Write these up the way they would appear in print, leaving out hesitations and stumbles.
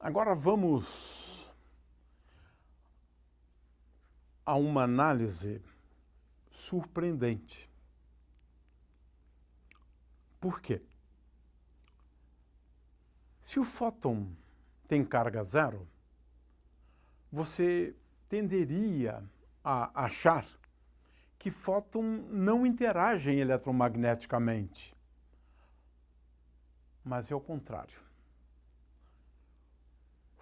Agora vamos a uma análise surpreendente. Por quê? Se o fóton tem carga zero, você tenderia a achar que fóton não interagem eletromagneticamente. Mas é o contrário.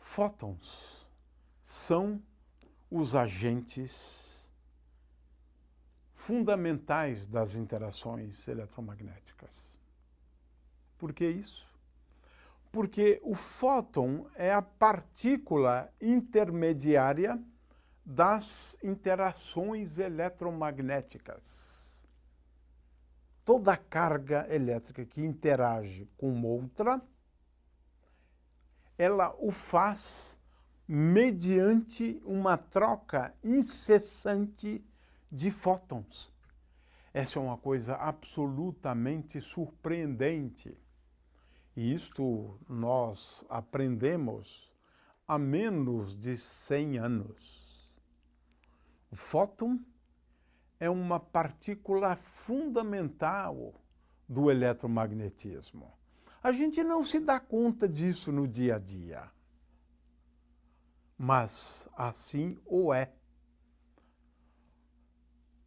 Fótons são os agentes fundamentais das interações eletromagnéticas. Por que isso? Porque o fóton é a partícula intermediária das interações eletromagnéticas. Toda carga elétrica que interage com outra, ela o faz mediante uma troca incessante de fótons. Essa é uma coisa absolutamente surpreendente. E isto nós aprendemos há menos de 100 anos. O fóton é uma partícula fundamental do eletromagnetismo. A gente não se dá conta disso no dia a dia, mas assim o é.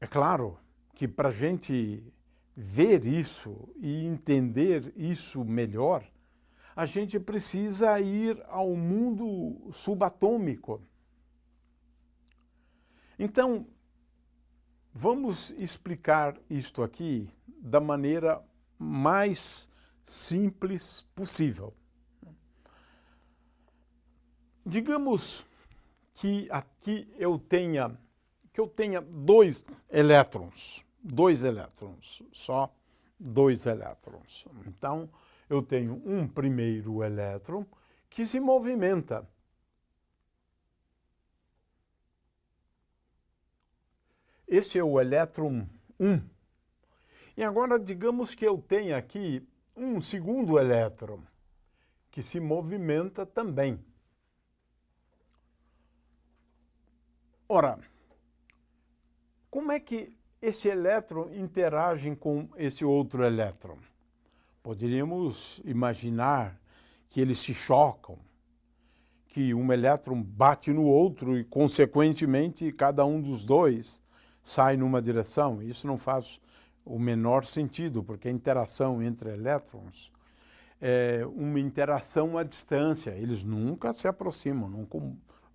É claro que para a gente ver isso e entender isso melhor, a gente precisa ir ao mundo subatômico. Então, vamos explicar isto aqui da maneira mais simples possível. Digamos que aqui eu tenha dois elétrons, só dois elétrons. Então, eu tenho um primeiro elétron que se movimenta. Esse é o elétron 1. E agora, digamos que eu tenha aqui um segundo elétron que se movimenta também. Ora, como é que esse elétron interage com esse outro elétron? Poderíamos imaginar que eles se chocam, que um elétron bate no outro e, consequentemente, cada um dos dois sai numa direção. Isso não faz o menor sentido, porque a interação entre elétrons é uma interação à distância. Eles nunca se aproximam, nunca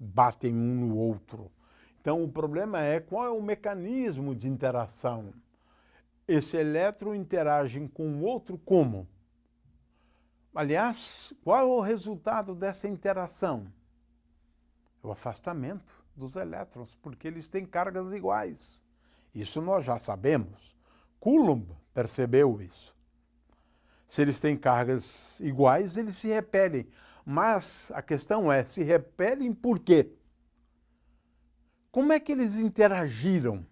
batem um no outro. Então, o problema é qual é o mecanismo de interação. Esse elétron interage com o outro como? Aliás, qual é o resultado dessa interação? O afastamento dos elétrons, porque eles têm cargas iguais. Isso nós já sabemos. Coulomb percebeu isso. Se eles têm cargas iguais, eles se repelem. Mas a questão é, se repelem por quê? Como é que eles interagiram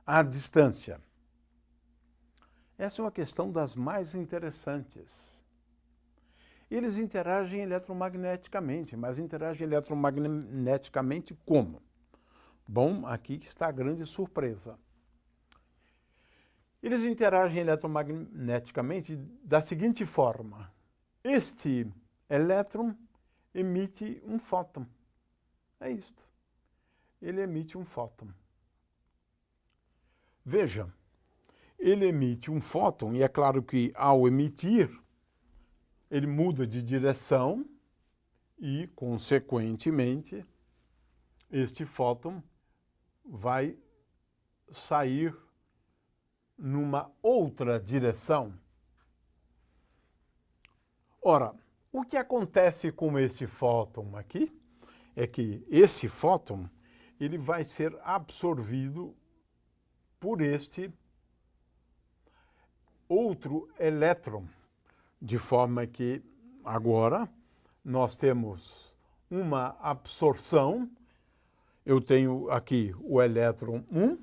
à distância? Essa é uma questão das mais interessantes. Eles interagem eletromagneticamente, mas interagem eletromagneticamente como? Bom, aqui está a grande surpresa. Eles interagem eletromagneticamente da seguinte forma. Este elétron emite um fóton. É isto. Ele emite um fóton. Veja, ele emite um fóton e é claro que ao emitir, ele muda de direção e, consequentemente, este fóton vai sair numa outra direção. Ora, o que acontece com esse fóton aqui é que esse fóton ele vai ser absorvido por este outro elétron, de forma que agora nós temos uma absorção. Eu tenho aqui o elétron 1,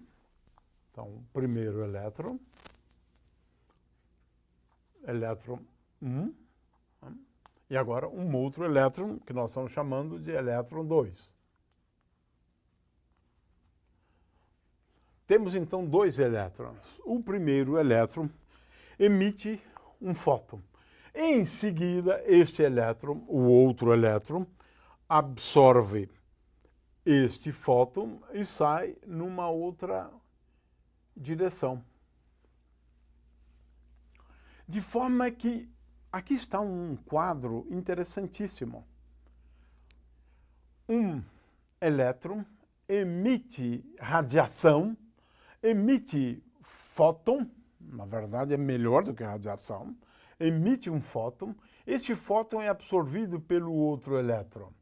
então o primeiro elétron 1, E agora um outro elétron, que nós estamos chamando de elétron 2. Temos então dois elétrons. O primeiro elétron emite um fóton. Em seguida, este elétron, o outro elétron, absorve este fóton e sai numa outra direção. De forma que aqui está um quadro interessantíssimo. Um elétron emite radiação, emite fóton, na verdade é melhor do que radiação, emite um fóton, este fóton é absorvido pelo outro elétron.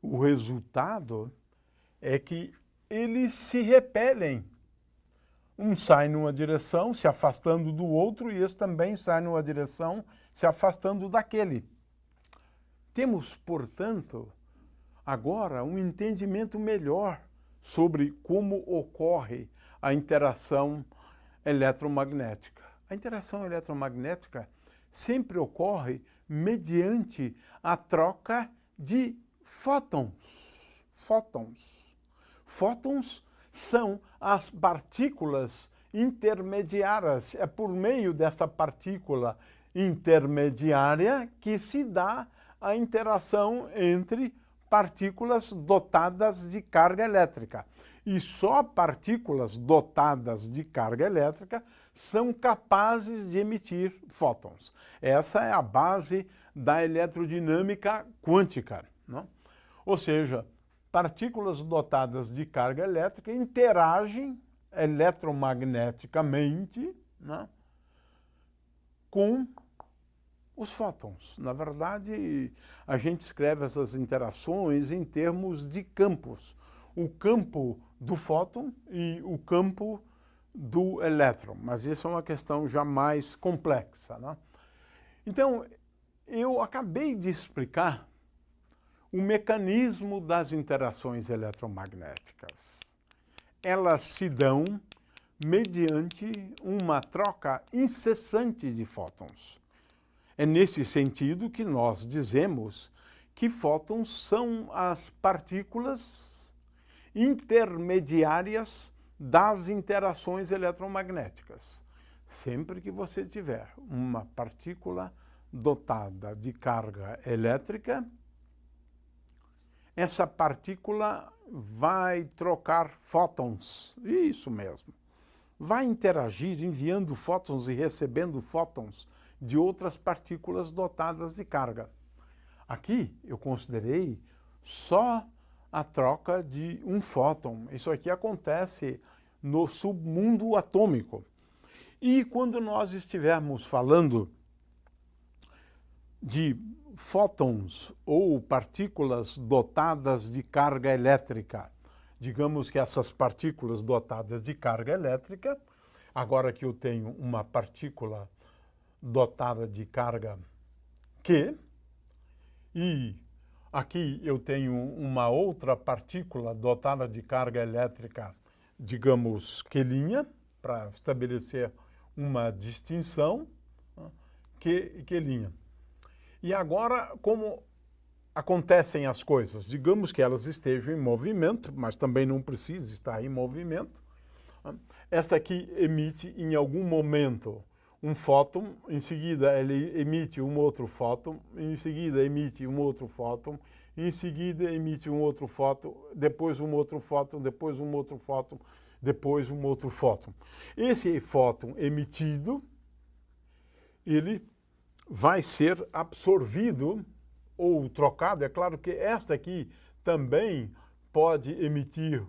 O resultado é que eles se repelem. Um sai numa direção, se afastando do outro, e esse também sai numa direção, se afastando daquele. Temos, portanto, agora um entendimento melhor sobre como ocorre a interação eletromagnética. A interação eletromagnética sempre ocorre mediante a troca de fótons. Fótons são as partículas intermediárias. É por meio dessa partícula intermediária que se dá a interação entre partículas dotadas de carga elétrica. E só partículas dotadas de carga elétrica são capazes de emitir fótons. Essa é a base da eletrodinâmica quântica, não? Ou seja, partículas dotadas de carga elétrica interagem eletromagneticamente, né, com os fótons. Na verdade, a gente escreve essas interações em termos de campos. O campo do fóton e o campo do elétron. Mas isso é uma questão já mais complexa, né? Então, eu acabei de explicar o mecanismo das interações eletromagnéticas. Elas se dão mediante uma troca incessante de fótons. É nesse sentido que nós dizemos que fótons são as partículas intermediárias das interações eletromagnéticas. Sempre que você tiver uma partícula dotada de carga elétrica, essa partícula vai trocar fótons, isso mesmo. Vai interagir enviando fótons e recebendo fótons de outras partículas dotadas de carga. Aqui eu considerei só a troca de um fóton. Isso aqui acontece no submundo atômico. E quando nós estivermos falando de fótons ou partículas dotadas de carga elétrica, digamos que essas partículas dotadas de carga elétrica, agora que eu tenho uma partícula dotada de carga Q, e aqui eu tenho uma outra partícula dotada de carga elétrica, digamos, Q', para estabelecer uma distinção, Q'. E agora, como acontecem as coisas? Digamos que elas estejam em movimento, mas também não precisa estar em movimento. Esta aqui emite em algum momento um fóton, em seguida ele emite um outro fóton, em seguida emite um outro fóton, em seguida emite um outro fóton, depois um outro fóton, depois um outro fóton, depois um outro fóton. Esse fóton emitido, ele vai ser absorvido ou trocado. É claro que esta aqui também pode emitir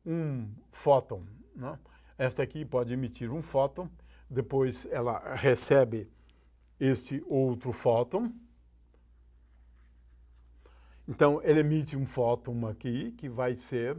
um fóton, né? Esta aqui pode emitir um fóton, depois ela recebe este outro fóton. Então, ele emite um fóton aqui que vai ser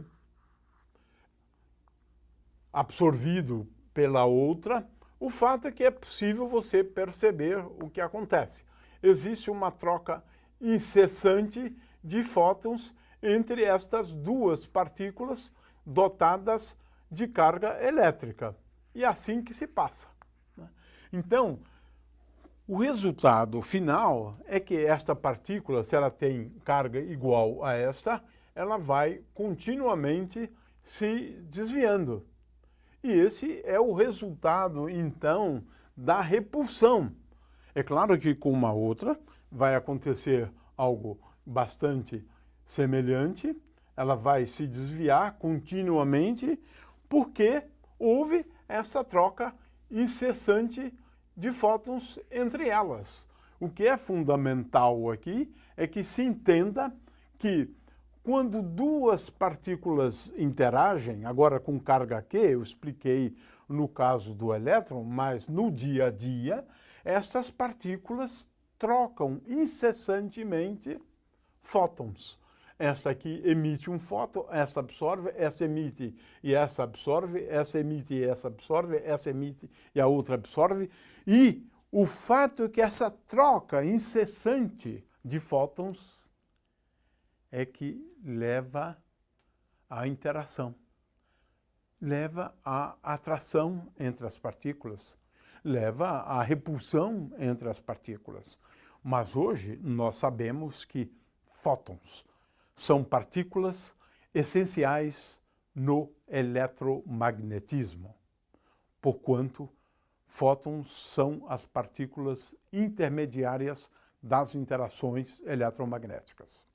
absorvido pela outra. O fato é que é possível você perceber o que acontece. Existe uma troca incessante de fótons entre estas duas partículas dotadas de carga elétrica. E é assim que se passa. Então, O resultado final é que esta partícula, se ela tem carga igual a esta, ela vai continuamente se desviando. E esse é o resultado, então, da repulsão. É claro que com uma outra vai acontecer algo bastante semelhante, ela vai se desviar continuamente, porque houve essa troca incessante de fótons entre elas. O que é fundamental aqui é que se entenda que quando duas partículas interagem, agora com carga Q, eu expliquei no caso do elétron, mas no dia a dia, essas partículas trocam incessantemente fótons. Essa aqui emite um fóton, essa absorve, essa emite e essa absorve, essa emite e essa absorve, essa emite e a outra absorve. E o fato é que essa troca incessante de fótons é que leva à interação, leva à atração entre as partículas, leva à repulsão entre as partículas. Mas hoje nós sabemos que fótons são partículas essenciais no eletromagnetismo, porquanto fótons são as partículas intermediárias das interações eletromagnéticas.